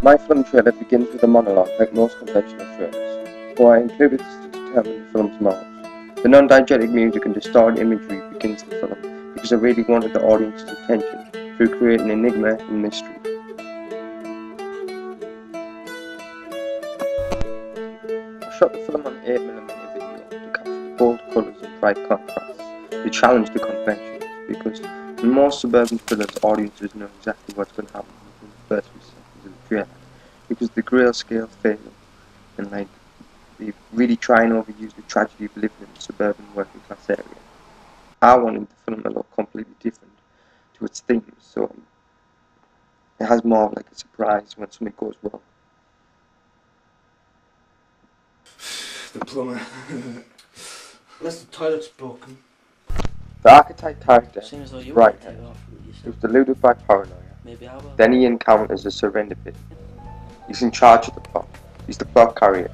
My film trailer begins with a monologue like most conventional trailers, so I included this to determine the film's morals. The non-diegetic music and distorted imagery begins the film because I really wanted the audience's attention through creating enigma and mystery. I shot the film on 8mm video to capture the bold colours and bright contrasts. They challenge the conventions because in most suburban thrillers, audiences know exactly what's going to happen within the first few seconds of the trailer because the grayscale fail and they really try and overuse the tragedy of living in a suburban working class area. I wanted the film to look completely different to its themes, so it has more of like a surprise when something goes wrong. The plumber. Unless the toilet's broken. The archetype character Seems as though is you Brighthead, want to take it off with who's yourself. deluded by paranoia. Maybe I will. Then he encounters the surrender pit. He's in charge of the plot. He's the plot carrier.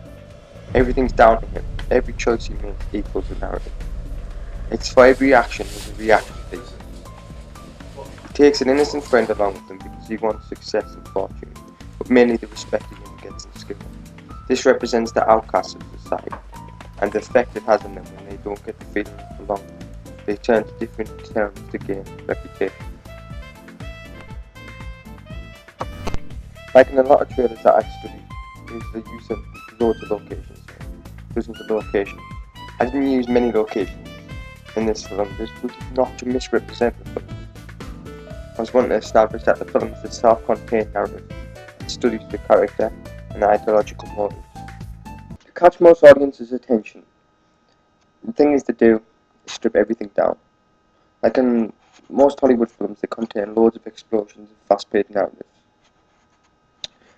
Everything's down to him. Every choice he makes equals the narrative. It's for every action there's a reaction piece. He takes an innocent friend along with him because he wants success and fortune, but mainly the respect he gets in skill. This represents the outcasts of society, and the effect it has on them when they don't get the feeling of belonging. They turn to different terms to gain reputation. Like in a lot of trailers that I've studied, there's the use of loads of locations, dozens of locations. I didn't use many locations in this film. This was not to misrepresent the film. I was wanting to establish that the film is a self-contained narrative that studies the character and the ideological motives. To catch most audiences' attention, the thing is to do is strip everything down. Like in most Hollywood films, they contain loads of explosions and fast-paced narratives.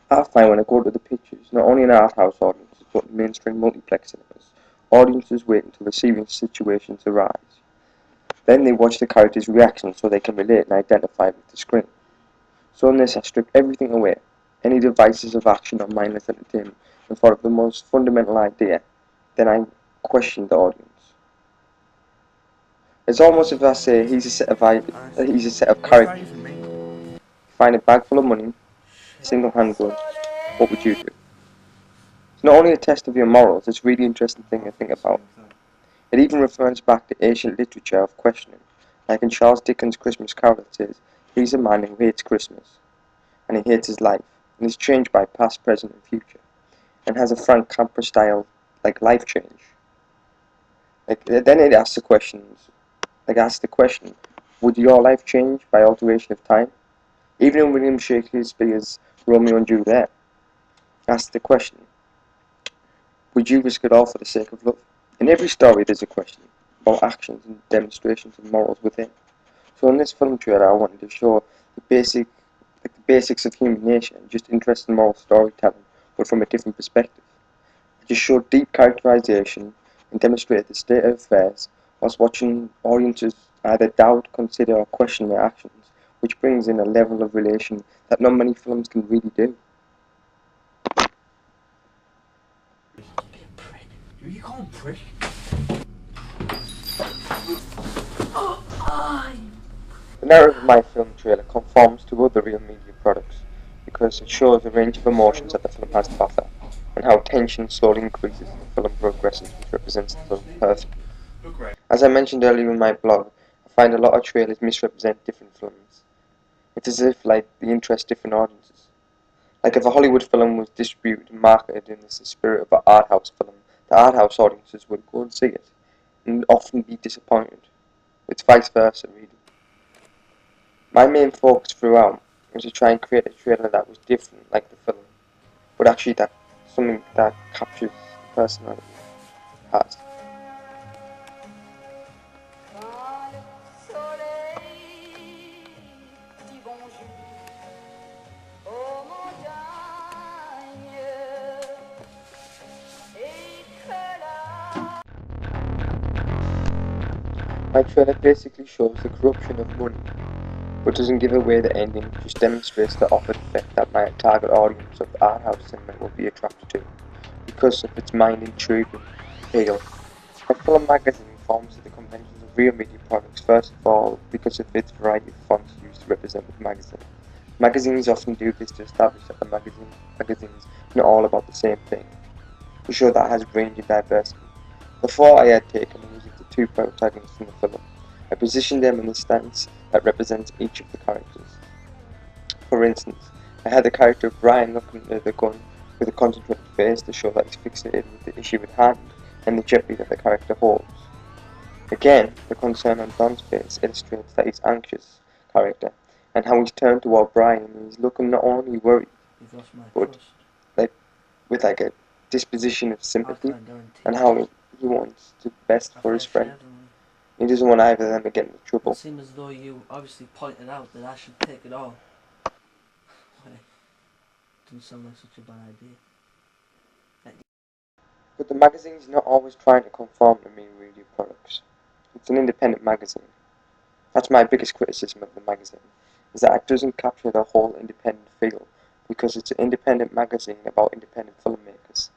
I find when I go to the pictures, not only in art house audiences, but in mainstream multiplex cinemas, audiences wait until the serious situations arise. Then they watch the characters' reactions so they can relate and identify with the screen. So in this I strip everything away, any devices of action or mindless entertainment, and thought of the most fundamental idea. Then I question the audience. It's almost as if I say he's a set of characters. You find a bag full of money, single handgun, what would you do? It's not only a test of your morals, it's a really interesting thing to think about. It even refers back to ancient literature of questioning, like in Charles Dickens' Christmas Carol it says, he's a man who hates Christmas, and he hates his life, and is changed by past, present, and future, and has a Frank Capra style, like life change. Then it asks the question, would your life change by alteration of time? Even in William Shakespeare's Romeo and Juliet, asks the question, would you risk it all for the sake of love? In every story there's a question about actions and demonstrations of morals within. So in this film trailer I wanted to show the basics of human nature and just interesting moral storytelling, but from a different perspective. I just showed deep characterization and demonstrated the state of affairs whilst watching audiences either doubt, consider or question their actions, which brings in a level of relation that not many films can really do. You call him prick? The narrative of my film trailer conforms to other real media products because it shows a range of emotions that the film has to offer, and how tension slowly increases as the film progresses, which represents the film perfectly. As I mentioned earlier in my blog, I find a lot of trailers misrepresent different films. It's as if they interest different audiences. Like if a Hollywood film was distributed and marketed in the spirit of an art house film, the art house audiences would go and see it, and often be disappointed. It's vice versa, really. My main focus throughout was to try and create a trailer that was different, like the film, but actually that something that captures the personality it has. My trailer basically shows the corruption of money, but doesn't give away the ending, just demonstrates the opposite effect that my target audience of art house cinema will be attracted to, because of its mind-intriguing appeal. A film magazine conforms to the conventions of real media products, first of all because of its variety of fonts used to represent the magazine, Magazines often do this to establish that the magazines are not all about the same thing, to show that it has range and diversity. The thought I had taken was of the two protagonists in the film. I positioned them in the stance that represents each of the characters. For instance, I had the character of Brian looking at the gun with a concentrated face to show that he's fixated with the issue at hand and the jeopardy that the character holds. Again, the concern on Don's face illustrates that he's anxious character and how he's turned toward Brian and he's looking not only worried You've lost my but trust. with like a disposition of I sympathy can't guarantee and how he wants the best for his friend. He doesn't want either of them to get into It trouble. seems as though you obviously pointed out that I should take it all. Why? Doesn't sound like such a bad idea. But the magazine's not always trying to conform to main media products. It's an independent magazine. That's my biggest criticism of the magazine, is that it doesn't capture the whole independent feel, because it's an independent magazine about independent filmmakers.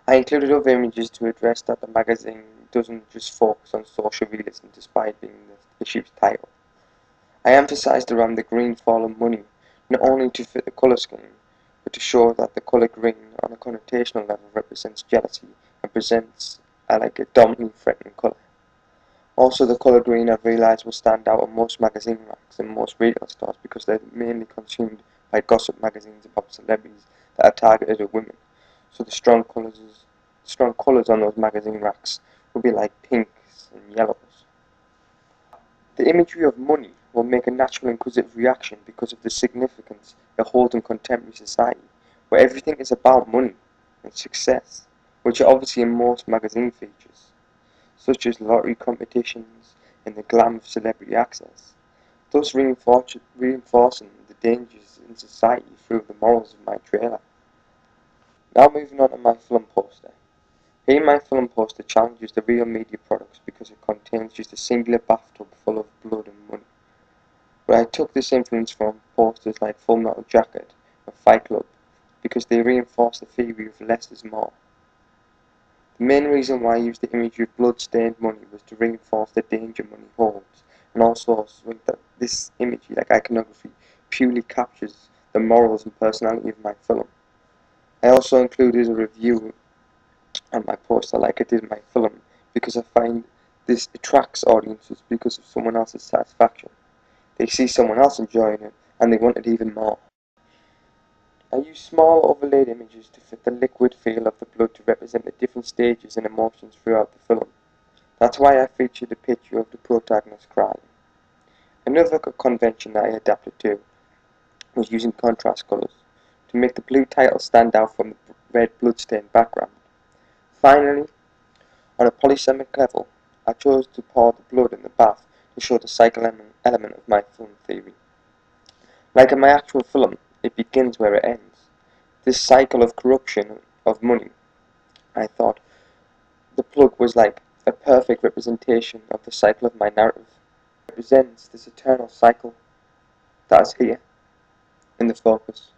I included other images to address that the magazine doesn't just focus on social realism despite being the issue's title. I emphasized around the green fallen money, not only to fit the colour scheme, but to show that the colour green on a connotational level represents jealousy and presents like a dominantly threatening colour. Also, the colour green I've realised will stand out on most magazine racks and most retail stores because they're mainly consumed by gossip magazines about celebrities that are targeted at women. So the strong colours on those magazine racks will be like pinks and yellows. The imagery of money will make a natural inquisitive reaction because of the significance it holds in contemporary society, where everything is about money and success, which are obviously in most magazine features, such as lottery competitions and the glam of celebrity access, thus reinforcing the dangers in society through the morals of my trailer. Now moving on to my film poster. Here my film poster challenges the real media products because it contains just a singular bathtub full of blood and money. But I took this influence from posters like Full Metal Jacket and Fight Club because they reinforce the theory of less is more. The main reason why I used the imagery of blood-stained money was to reinforce the danger money holds, and also that this imagery, like iconography, purely captures the morals and personality of my film. I also included a review on my poster like I did in my film because I find this attracts audiences because of someone else's satisfaction. They see someone else enjoying it and they want it even more. I use small overlaid images to fit the liquid feel of the blood to represent the different stages and emotions throughout the film. That's why I featured a picture of the protagonist crying. Another convention that I adapted to was using contrast colours to make the blue title stand out from the red bloodstained background. Finally, on a polysemic level, I chose to pour the blood in the bath to show the cycle element of my film theory. Like in my actual film, it begins where it ends. This cycle of corruption of money, I thought, the plug was like a perfect representation of the cycle of my narrative. It represents this eternal cycle that is here in the focus.